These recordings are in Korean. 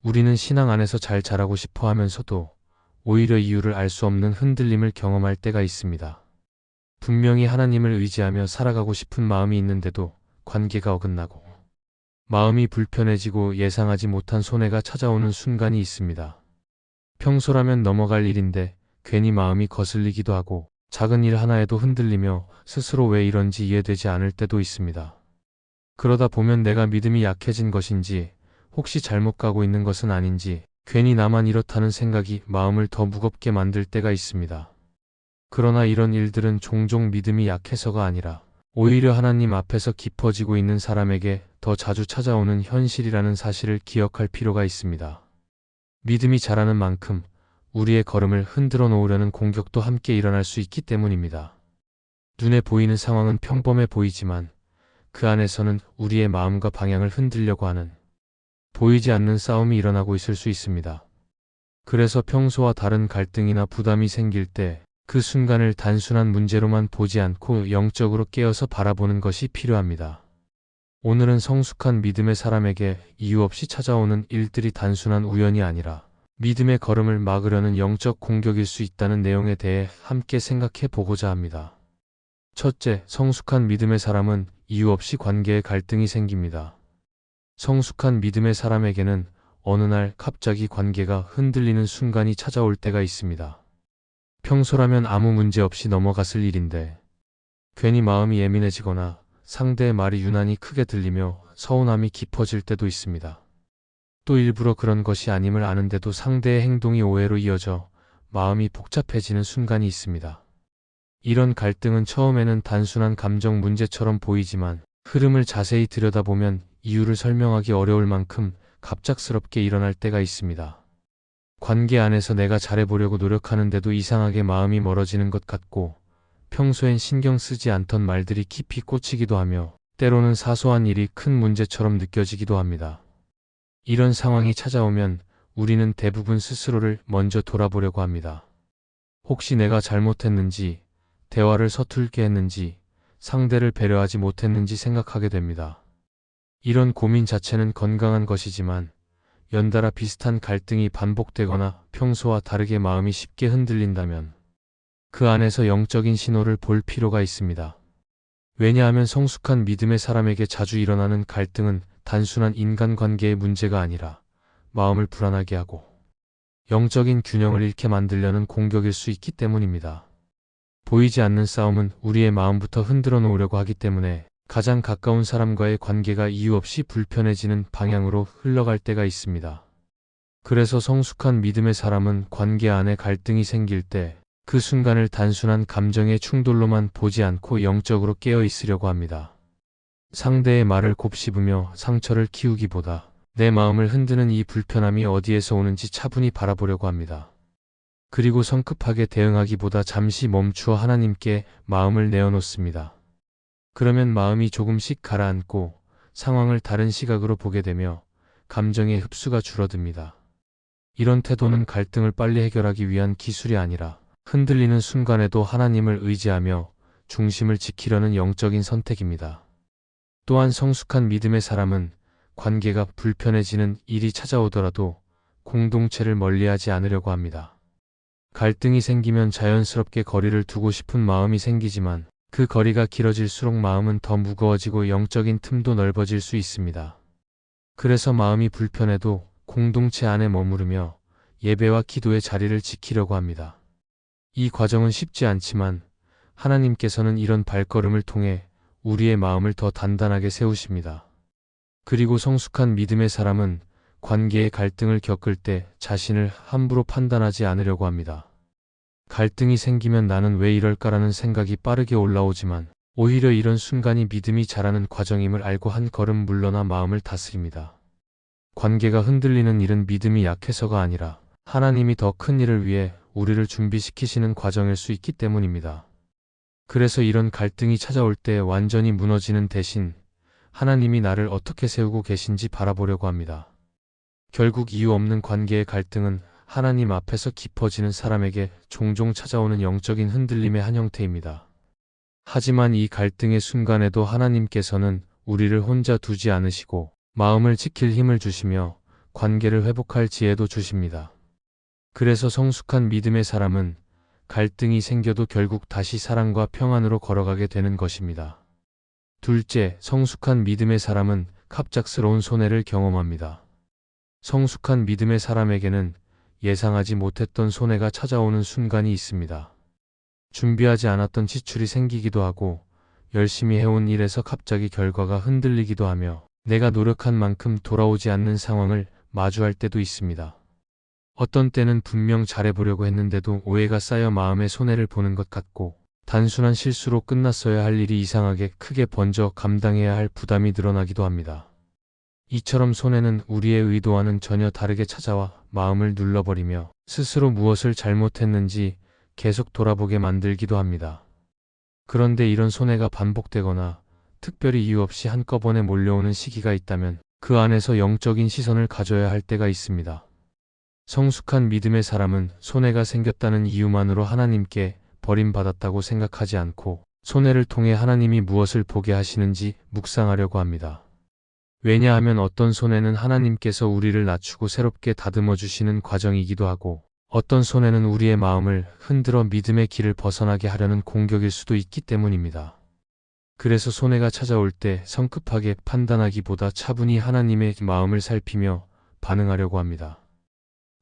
우리는 신앙 안에서 잘 자라고 싶어 하면서도 오히려 이유를 알 수 없는 흔들림을 경험할 때가 있습니다. 분명히 하나님을 의지하며 살아가고 싶은 마음이 있는데도 관계가 어긋나고 마음이 불편해지고 예상하지 못한 손해가 찾아오는 순간이 있습니다. 평소라면 넘어갈 일인데 괜히 마음이 거슬리기도 하고 작은 일 하나에도 흔들리며 스스로 왜 이런지 이해되지 않을 때도 있습니다. 그러다 보면 내가 믿음이 약해진 것인지 혹시 잘못 가고 있는 것은 아닌지 괜히 나만 이렇다는 생각이 마음을 더 무겁게 만들 때가 있습니다. 그러나 이런 일들은 종종 믿음이 약해서가 아니라 오히려 하나님 앞에서 깊어지고 있는 사람에게 더 자주 찾아오는 현실이라는 사실을 기억할 필요가 있습니다. 믿음이 자라는 만큼 우리의 걸음을 흔들어 놓으려는 공격도 함께 일어날 수 있기 때문입니다. 눈에 보이는 상황은 평범해 보이지만 그 안에서는 우리의 마음과 방향을 흔들려고 하는 보이지 않는 싸움이 일어나고 있을 수 있습니다. 그래서 평소와 다른 갈등이나 부담이 생길 때 그 순간을 단순한 문제로만 보지 않고 영적으로 깨어서 바라보는 것이 필요합니다. 오늘은 성숙한 믿음의 사람에게 이유 없이 찾아오는 일들이 단순한 우연이 아니라 믿음의 걸음을 막으려는 영적 공격일 수 있다는 내용에 대해 함께 생각해 보고자 합니다. 첫째, 성숙한 믿음의 사람은 이유 없이 관계에 갈등이 생깁니다. 성숙한 믿음의 사람에게는 어느 날 갑자기 관계가 흔들리는 순간이 찾아올 때가 있습니다. 평소라면 아무 문제 없이 넘어갔을 일인데 괜히 마음이 예민해지거나 상대의 말이 유난히 크게 들리며 서운함이 깊어질 때도 있습니다. 또 일부러 그런 것이 아님을 아는데도 상대의 행동이 오해로 이어져 마음이 복잡해지는 순간이 있습니다. 이런 갈등은 처음에는 단순한 감정 문제처럼 보이지만 흐름을 자세히 들여다보면 이유를 설명하기 어려울 만큼 갑작스럽게 일어날 때가 있습니다. 관계 안에서 내가 잘해보려고 노력하는데도 이상하게 마음이 멀어지는 것 같고 평소엔 신경 쓰지 않던 말들이 깊이 꽂히기도 하며 때로는 사소한 일이 큰 문제처럼 느껴지기도 합니다. 이런 상황이 찾아오면 우리는 대부분 스스로를 먼저 돌아보려고 합니다. 혹시 내가 잘못했는지, 대화를 서툴게 했는지, 상대를 배려하지 못했는지 생각하게 됩니다. 이런 고민 자체는 건강한 것이지만 연달아 비슷한 갈등이 반복되거나 평소와 다르게 마음이 쉽게 흔들린다면 그 안에서 영적인 신호를 볼 필요가 있습니다. 왜냐하면 성숙한 믿음의 사람에게 자주 일어나는 갈등은 단순한 인간관계의 문제가 아니라 마음을 불안하게 하고 영적인 균형을 잃게 만들려는 공격일 수 있기 때문입니다. 보이지 않는 싸움은 우리의 마음부터 흔들어 놓으려고 하기 때문에 가장 가까운 사람과의 관계가 이유 없이 불편해지는 방향으로 흘러갈 때가 있습니다. 그래서 성숙한 믿음의 사람은 관계 안에 갈등이 생길 때 그 순간을 단순한 감정의 충돌로만 보지 않고 영적으로 깨어 있으려고 합니다. 상대의 말을 곱씹으며 상처를 키우기보다 내 마음을 흔드는 이 불편함이 어디에서 오는지 차분히 바라보려고 합니다. 그리고 성급하게 대응하기보다 잠시 멈추어 하나님께 마음을 내어놓습니다. 그러면 마음이 조금씩 가라앉고 상황을 다른 시각으로 보게 되며 감정의 흡수가 줄어듭니다. 이런 태도는 갈등을 빨리 해결하기 위한 기술이 아니라 흔들리는 순간에도 하나님을 의지하며 중심을 지키려는 영적인 선택입니다. 또한 성숙한 믿음의 사람은 관계가 불편해지는 일이 찾아오더라도 공동체를 멀리하지 않으려고 합니다. 갈등이 생기면 자연스럽게 거리를 두고 싶은 마음이 생기지만 그 거리가 길어질수록 마음은 더 무거워지고 영적인 틈도 넓어질 수 있습니다. 그래서 마음이 불편해도 공동체 안에 머무르며 예배와 기도의 자리를 지키려고 합니다. 이 과정은 쉽지 않지만 하나님께서는 이런 발걸음을 통해 우리의 마음을 더 단단하게 세우십니다. 그리고 성숙한 믿음의 사람은 관계의 갈등을 겪을 때 자신을 함부로 판단하지 않으려고 합니다. 갈등이 생기면 나는 왜 이럴까라는 생각이 빠르게 올라오지만 오히려 이런 순간이 믿음이 자라는 과정임을 알고 한 걸음 물러나 마음을 다스립니다. 관계가 흔들리는 일은 믿음이 약해서가 아니라 하나님이 더 큰 일을 위해 우리를 준비시키시는 과정일 수 있기 때문입니다. 그래서 이런 갈등이 찾아올 때 완전히 무너지는 대신 하나님이 나를 어떻게 세우고 계신지 바라보려고 합니다. 결국 이유 없는 관계의 갈등은 하나님 앞에서 깊어지는 사람에게 종종 찾아오는 영적인 흔들림의 한 형태입니다. 하지만 이 갈등의 순간에도 하나님께서는 우리를 혼자 두지 않으시고 마음을 지킬 힘을 주시며 관계를 회복할 지혜도 주십니다. 그래서 성숙한 믿음의 사람은 갈등이 생겨도 결국 다시 사랑과 평안으로 걸어가게 되는 것입니다. 둘째, 성숙한 믿음의 사람은 갑작스러운 손해를 경험합니다. 성숙한 믿음의 사람에게는 예상하지 못했던 손해가 찾아오는 순간이 있습니다. 준비하지 않았던 지출이 생기기도 하고 열심히 해온 일에서 갑자기 결과가 흔들리기도 하며 내가 노력한 만큼 돌아오지 않는 상황을 마주할 때도 있습니다. 어떤 때는 분명 잘해보려고 했는데도 오해가 쌓여 마음에 손해를 보는 것 같고 단순한 실수로 끝났어야 할 일이 이상하게 크게 번져 감당해야 할 부담이 늘어나기도 합니다. 이처럼 손해는 우리의 의도와는 전혀 다르게 찾아와 마음을 눌러버리며 스스로 무엇을 잘못했는지 계속 돌아보게 만들기도 합니다. 그런데 이런 손해가 반복되거나 특별히 이유 없이 한꺼번에 몰려오는 시기가 있다면 그 안에서 영적인 시선을 가져야 할 때가 있습니다. 성숙한 믿음의 사람은 손해가 생겼다는 이유만으로 하나님께 버림받았다고 생각하지 않고 손해를 통해 하나님이 무엇을 보게 하시는지 묵상하려고 합니다. 왜냐하면 어떤 손해는 하나님께서 우리를 낮추고 새롭게 다듬어 주시는 과정이기도 하고 어떤 손해는 우리의 마음을 흔들어 믿음의 길을 벗어나게 하려는 공격일 수도 있기 때문입니다. 그래서 손해가 찾아올 때 성급하게 판단하기보다 차분히 하나님의 마음을 살피며 반응하려고 합니다.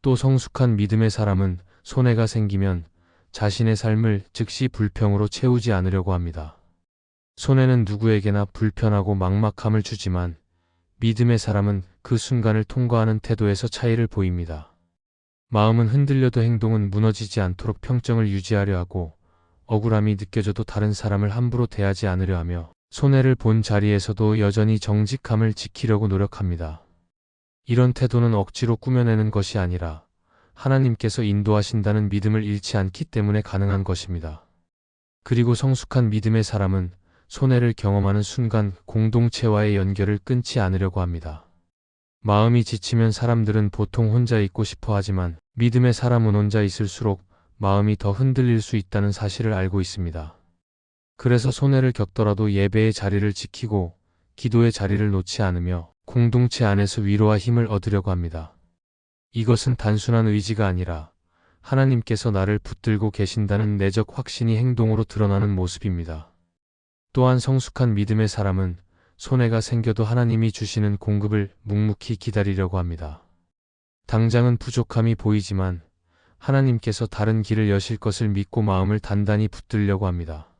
또 성숙한 믿음의 사람은 손해가 생기면 자신의 삶을 즉시 불평으로 채우지 않으려고 합니다. 손해는 누구에게나 불편하고 막막함을 주지만 믿음의 사람은 그 순간을 통과하는 태도에서 차이를 보입니다. 마음은 흔들려도 행동은 무너지지 않도록 평정을 유지하려 하고 억울함이 느껴져도 다른 사람을 함부로 대하지 않으려 하며 손해를 본 자리에서도 여전히 정직함을 지키려고 노력합니다. 이런 태도는 억지로 꾸며내는 것이 아니라 하나님께서 인도하신다는 믿음을 잃지 않기 때문에 가능한 것입니다. 그리고 성숙한 믿음의 사람은 손해를 경험하는 순간 공동체와의 연결을 끊지 않으려고 합니다. 마음이 지치면 사람들은 보통 혼자 있고 싶어 하지만 믿음의 사람은 혼자 있을수록 마음이 더 흔들릴 수 있다는 사실을 알고 있습니다. 그래서 손해를 겪더라도 예배의 자리를 지키고 기도의 자리를 놓지 않으며 공동체 안에서 위로와 힘을 얻으려고 합니다. 이것은 단순한 의지가 아니라 하나님께서 나를 붙들고 계신다는 내적 확신이 행동으로 드러나는 모습입니다. 또한 성숙한 믿음의 사람은 손해가 생겨도 하나님이 주시는 공급을 묵묵히 기다리려고 합니다. 당장은 부족함이 보이지만 하나님께서 다른 길을 여실 것을 믿고 마음을 단단히 붙들려고 합니다.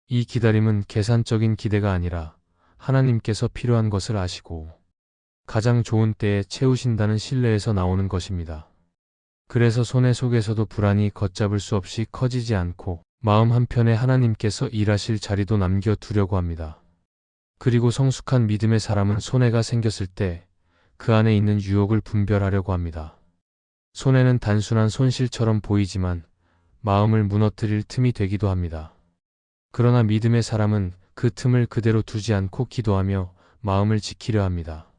이 기다림은 계산적인 기대가 아니라 하나님께서 필요한 것을 아시고 가장 좋은 때에 채우신다는 신뢰에서 나오는 것입니다. 그래서 손해 속에서도 불안이 걷잡을 수 없이 커지지 않고 마음 한편에 하나님께서 일하실 자리도 남겨두려고 합니다. 그리고 성숙한 믿음의 사람은 손해가 생겼을 때 그 안에 있는 유혹을 분별하려고 합니다. 손해는 단순한 손실처럼 보이지만 마음을 무너뜨릴 틈이 되기도 합니다. 그러나 믿음의 사람은 그 틈을 그대로 두지 않고 기도하며 마음을 지키려 합니다.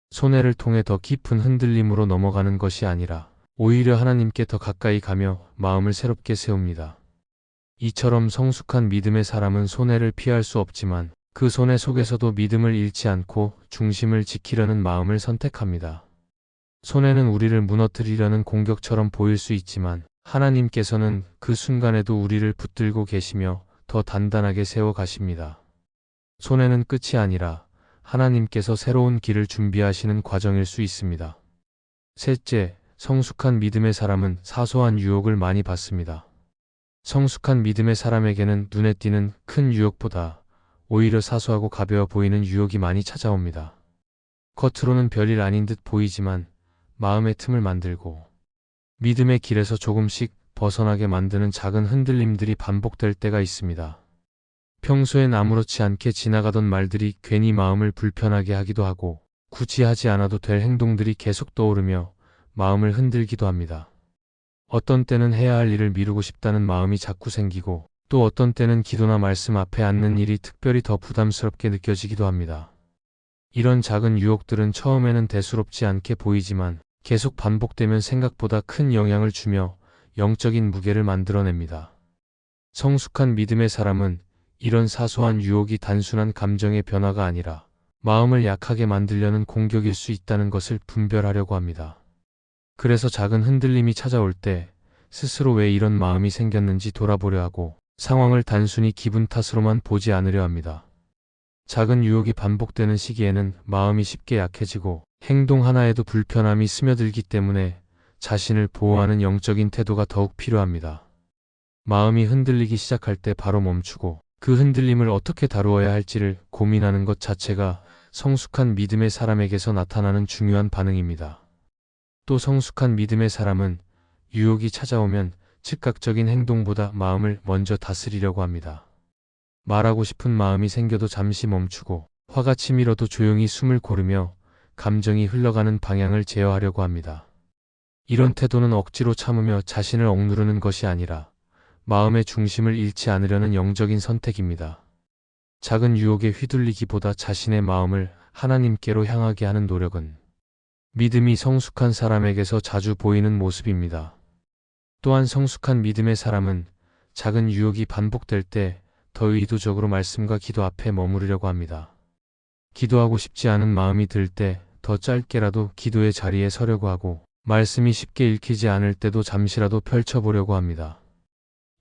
손해를 통해 더 깊은 흔들림으로 넘어가는 것이 아니라 오히려 하나님께 더 가까이 가며 마음을 새롭게 세웁니다. 이처럼 성숙한 믿음의 사람은 손해를 피할 수 없지만 그 손해 속에서도 믿음을 잃지 않고 중심을 지키려는 마음을 선택합니다. 손해는 우리를 무너뜨리려는 공격처럼 보일 수 있지만 하나님께서는 그 순간에도 우리를 붙들고 계시며 더 단단하게 세워 가십니다. 손해는 끝이 아니라 하나님께서 새로운 길을 준비하시는 과정일 수 있습니다. 셋째, 성숙한 믿음의 사람은 사소한 유혹을 많이 받습니다. 성숙한 믿음의 사람에게는 눈에 띄는 큰 유혹보다 오히려 사소하고 가벼워 보이는 유혹이 많이 찾아옵니다. 겉으로는 별일 아닌 듯 보이지만 마음의 틈을 만들고 믿음의 길에서 조금씩 벗어나게 만드는 작은 흔들림들이 반복될 때가 있습니다. 평소엔 아무렇지 않게 지나가던 말들이 괜히 마음을 불편하게 하기도 하고 굳이 하지 않아도 될 행동들이 계속 떠오르며 마음을 흔들기도 합니다. 어떤 때는 해야 할 일을 미루고 싶다는 마음이 자꾸 생기고 또 어떤 때는 기도나 말씀 앞에 앉는 일이 특별히 더 부담스럽게 느껴지기도 합니다. 이런 작은 유혹들은 처음에는 대수롭지 않게 보이지만 계속 반복되면 생각보다 큰 영향을 주며 영적인 무게를 만들어냅니다. 성숙한 믿음의 사람은 이런 사소한 유혹이 단순한 감정의 변화가 아니라 마음을 약하게 만들려는 공격일 수 있다는 것을 분별하려고 합니다. 그래서 작은 흔들림이 찾아올 때 스스로 왜 이런 마음이 생겼는지 돌아보려 하고 상황을 단순히 기분 탓으로만 보지 않으려 합니다. 작은 유혹이 반복되는 시기에는 마음이 쉽게 약해지고 행동 하나에도 불편함이 스며들기 때문에 자신을 보호하는 영적인 태도가 더욱 필요합니다. 마음이 흔들리기 시작할 때 바로 멈추고 그 흔들림을 어떻게 다루어야 할지를 고민하는 것 자체가 성숙한 믿음의 사람에게서 나타나는 중요한 반응입니다. 또 성숙한 믿음의 사람은 유혹이 찾아오면 즉각적인 행동보다 마음을 먼저 다스리려고 합니다. 말하고 싶은 마음이 생겨도 잠시 멈추고 화가 치밀어도 조용히 숨을 고르며 감정이 흘러가는 방향을 제어하려고 합니다. 이런 태도는 억지로 참으며 자신을 억누르는 것이 아니라 마음의 중심을 잃지 않으려는 영적인 선택입니다. 작은 유혹에 휘둘리기보다 자신의 마음을 하나님께로 향하게 하는 노력은 믿음이 성숙한 사람에게서 자주 보이는 모습입니다. 또한 성숙한 믿음의 사람은 작은 유혹이 반복될 때 더 의도적으로 말씀과 기도 앞에 머무르려고 합니다. 기도하고 싶지 않은 마음이 들 때 더 짧게라도 기도의 자리에 서려고 하고 말씀이 쉽게 읽히지 않을 때도 잠시라도 펼쳐보려고 합니다.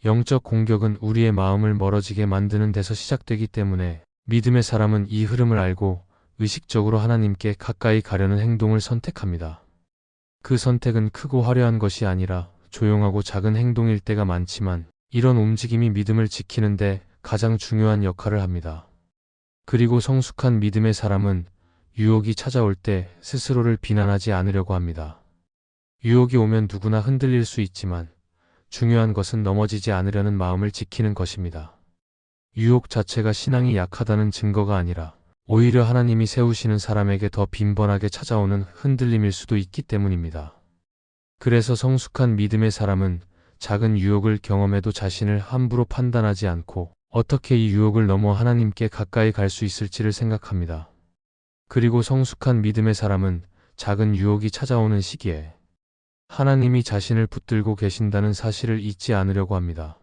영적 공격은 우리의 마음을 멀어지게 만드는 데서 시작되기 때문에 믿음의 사람은 이 흐름을 알고 의식적으로 하나님께 가까이 가려는 행동을 선택합니다. 그 선택은 크고 화려한 것이 아니라 조용하고 작은 행동일 때가 많지만 이런 움직임이 믿음을 지키는데 가장 중요한 역할을 합니다. 그리고 성숙한 믿음의 사람은 유혹이 찾아올 때 스스로를 비난하지 않으려고 합니다. 유혹이 오면 누구나 흔들릴 수 있지만 중요한 것은 넘어지지 않으려는 마음을 지키는 것입니다. 유혹 자체가 신앙이 약하다는 증거가 아니라 오히려 하나님이 세우시는 사람에게 더 빈번하게 찾아오는 흔들림일 수도 있기 때문입니다. 그래서 성숙한 믿음의 사람은 작은 유혹을 경험해도 자신을 함부로 판단하지 않고 어떻게 이 유혹을 넘어 하나님께 가까이 갈 수 있을지를 생각합니다. 그리고 성숙한 믿음의 사람은 작은 유혹이 찾아오는 시기에 하나님이 자신을 붙들고 계신다는 사실을 잊지 않으려고 합니다.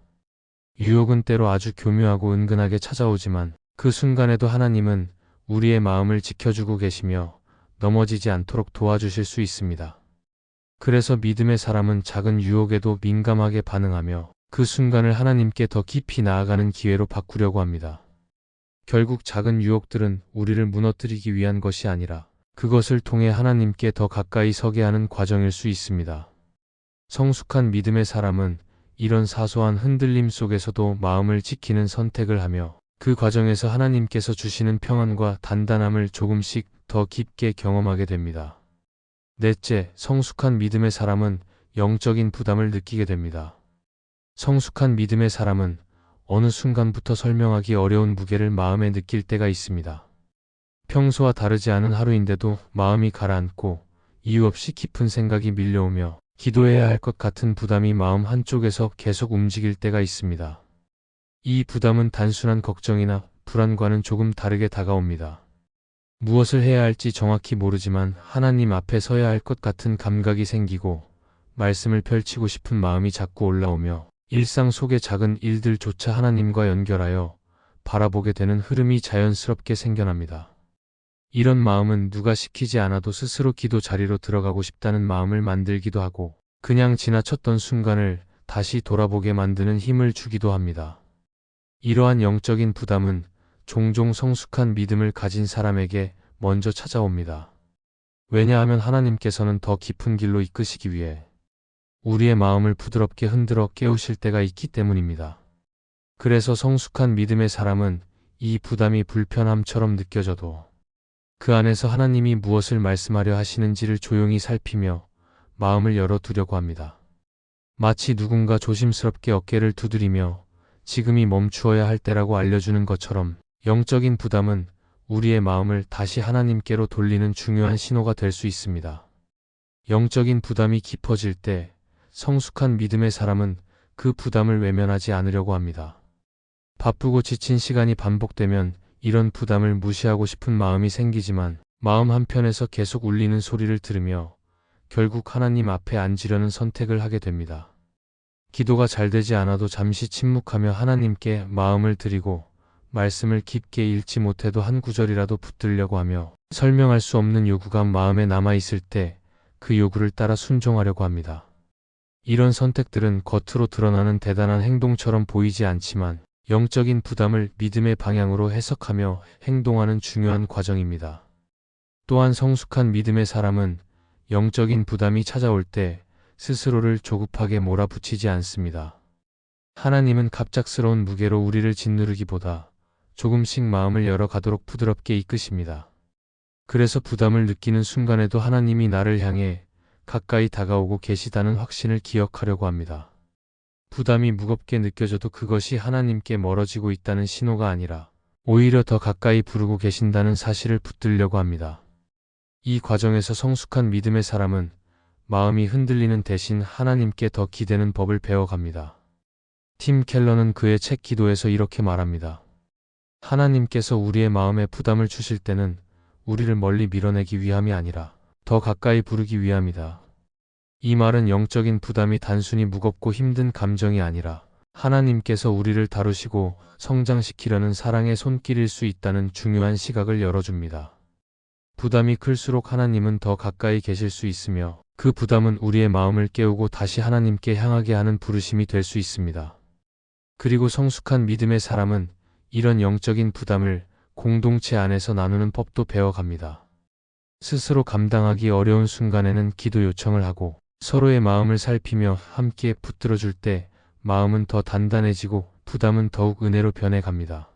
유혹은 때로 아주 교묘하고 은근하게 찾아오지만 그 순간에도 하나님은 우리의 마음을 지켜주고 계시며 넘어지지 않도록 도와주실 수 있습니다. 그래서 믿음의 사람은 작은 유혹에도 민감하게 반응하며 그 순간을 하나님께 더 깊이 나아가는 기회로 바꾸려고 합니다. 결국 작은 유혹들은 우리를 무너뜨리기 위한 것이 아니라 그것을 통해 하나님께 더 가까이 서게 하는 과정일 수 있습니다. 성숙한 믿음의 사람은 이런 사소한 흔들림 속에서도 마음을 지키는 선택을 하며 그 과정에서 하나님께서 주시는 평안과 단단함을 조금씩 더 깊게 경험하게 됩니다. 넷째, 성숙한 믿음의 사람은 영적인 부담을 느끼게 됩니다. 성숙한 믿음의 사람은 어느 순간부터 설명하기 어려운 무게를 마음에 느낄 때가 있습니다. 평소와 다르지 않은 하루인데도 마음이 가라앉고 이유 없이 깊은 생각이 밀려오며 기도해야 할 것 같은 부담이 마음 한쪽에서 계속 움직일 때가 있습니다. 이 부담은 단순한 걱정이나 불안과는 조금 다르게 다가옵니다. 무엇을 해야 할지 정확히 모르지만 하나님 앞에 서야 할 것 같은 감각이 생기고 말씀을 펼치고 싶은 마음이 자꾸 올라오며 일상 속의 작은 일들조차 하나님과 연결하여 바라보게 되는 흐름이 자연스럽게 생겨납니다. 이런 마음은 누가 시키지 않아도 스스로 기도 자리로 들어가고 싶다는 마음을 만들기도 하고 그냥 지나쳤던 순간을 다시 돌아보게 만드는 힘을 주기도 합니다. 이러한 영적인 부담은 종종 성숙한 믿음을 가진 사람에게 먼저 찾아옵니다. 왜냐하면 하나님께서는 더 깊은 길로 이끄시기 위해 우리의 마음을 부드럽게 흔들어 깨우실 때가 있기 때문입니다. 그래서 성숙한 믿음의 사람은 이 부담이 불편함처럼 느껴져도 그 안에서 하나님이 무엇을 말씀하려 하시는지를 조용히 살피며 마음을 열어두려고 합니다. 마치 누군가 조심스럽게 어깨를 두드리며 지금이 멈추어야 할 때라고 알려주는 것처럼 영적인 부담은 우리의 마음을 다시 하나님께로 돌리는 중요한 신호가 될 수 있습니다. 영적인 부담이 깊어질 때 성숙한 믿음의 사람은 그 부담을 외면하지 않으려고 합니다. 바쁘고 지친 시간이 반복되면 이런 부담을 무시하고 싶은 마음이 생기지만 마음 한편에서 계속 울리는 소리를 들으며 결국 하나님 앞에 앉으려는 선택을 하게 됩니다. 기도가 잘 되지 않아도 잠시 침묵하며 하나님께 마음을 드리고 말씀을 깊게 읽지 못해도 한 구절이라도 붙들려고 하며 설명할 수 없는 요구가 마음에 남아 있을 때 그 요구를 따라 순종하려고 합니다. 이런 선택들은 겉으로 드러나는 대단한 행동처럼 보이지 않지만 영적인 부담을 믿음의 방향으로 해석하며 행동하는 중요한 과정입니다. 또한 성숙한 믿음의 사람은 영적인 부담이 찾아올 때 스스로를 조급하게 몰아붙이지 않습니다. 하나님은 갑작스러운 무게로 우리를 짓누르기보다 조금씩 마음을 열어가도록 부드럽게 이끄십니다. 그래서 부담을 느끼는 순간에도 하나님이 나를 향해 가까이 다가오고 계시다는 확신을 기억하려고 합니다. 부담이 무겁게 느껴져도 그것이 하나님께 멀어지고 있다는 신호가 아니라 오히려 더 가까이 부르고 계신다는 사실을 붙들려고 합니다. 이 과정에서 성숙한 믿음의 사람은 마음이 흔들리는 대신 하나님께 더 기대는 법을 배워갑니다. 팀 켈러는 그의 책 기도에서 이렇게 말합니다. 하나님께서 우리의 마음에 부담을 주실 때는 우리를 멀리 밀어내기 위함이 아니라 더 가까이 부르기 위함이다. 이 말은 영적인 부담이 단순히 무겁고 힘든 감정이 아니라 하나님께서 우리를 다루시고 성장시키려는 사랑의 손길일 수 있다는 중요한 시각을 열어줍니다. 부담이 클수록 하나님은 더 가까이 계실 수 있으며 그 부담은 우리의 마음을 깨우고 다시 하나님께 향하게 하는 부르심이 될 수 있습니다. 그리고 성숙한 믿음의 사람은 이런 영적인 부담을 공동체 안에서 나누는 법도 배워갑니다. 스스로 감당하기 어려운 순간에는 기도 요청을 하고 서로의 마음을 살피며 함께 붙들어줄 때 마음은 더 단단해지고 부담은 더욱 은혜로 변해갑니다.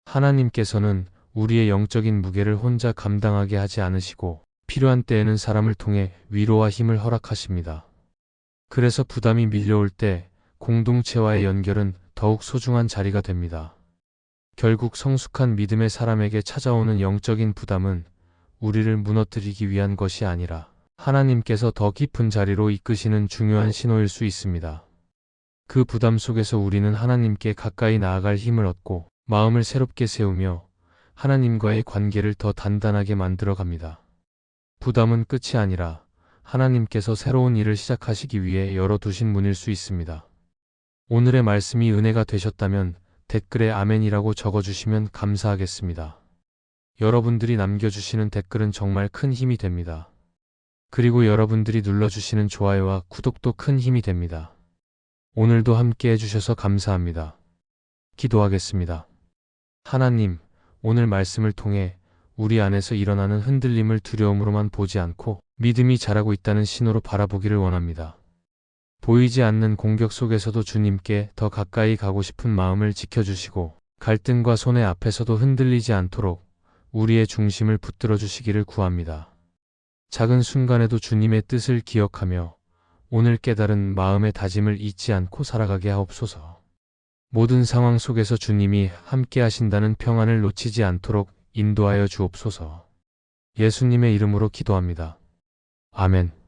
하나님께서는 우리의 영적인 무게를 혼자 감당하게 하지 않으시고 필요한 때에는 사람을 통해 위로와 힘을 허락하십니다. 그래서 부담이 밀려올 때 공동체와의 연결은 더욱 소중한 자리가 됩니다. 결국 성숙한 믿음의 사람에게 찾아오는 영적인 부담은 우리를 무너뜨리기 위한 것이 아니라 하나님께서 더 깊은 자리로 이끄시는 중요한 신호일 수 있습니다. 그 부담 속에서 우리는 하나님께 가까이 나아갈 힘을 얻고 마음을 새롭게 세우며 하나님과의 관계를 더 단단하게 만들어 갑니다. 부담은 끝이 아니라 하나님께서 새로운 일을 시작하시기 위해 열어두신 문일 수 있습니다. 오늘의 말씀이 은혜가 되셨다면 댓글에 아멘이라고 적어주시면 감사하겠습니다. 여러분들이 남겨주시는 댓글은 정말 큰 힘이 됩니다. 그리고 여러분들이 눌러주시는 좋아요와 구독도 큰 힘이 됩니다. 오늘도 함께 해주셔서 감사합니다. 기도하겠습니다. 하나님, 오늘 말씀을 통해 우리 안에서 일어나는 흔들림을 두려움으로만 보지 않고 믿음이 자라고 있다는 신호로 바라보기를 원합니다. 보이지 않는 공격 속에서도 주님께 더 가까이 가고 싶은 마음을 지켜주시고 갈등과 손해 앞에서도 흔들리지 않도록 우리의 중심을 붙들어 주시기를 구합니다. 작은 순간에도 주님의 뜻을 기억하며 오늘 깨달은 마음의 다짐을 잊지 않고 살아가게 하옵소서. 모든 상황 속에서 주님이 함께 하신다는 평안을 놓치지 않도록 인도하여 주옵소서. 예수님의 이름으로 기도합니다. 아멘.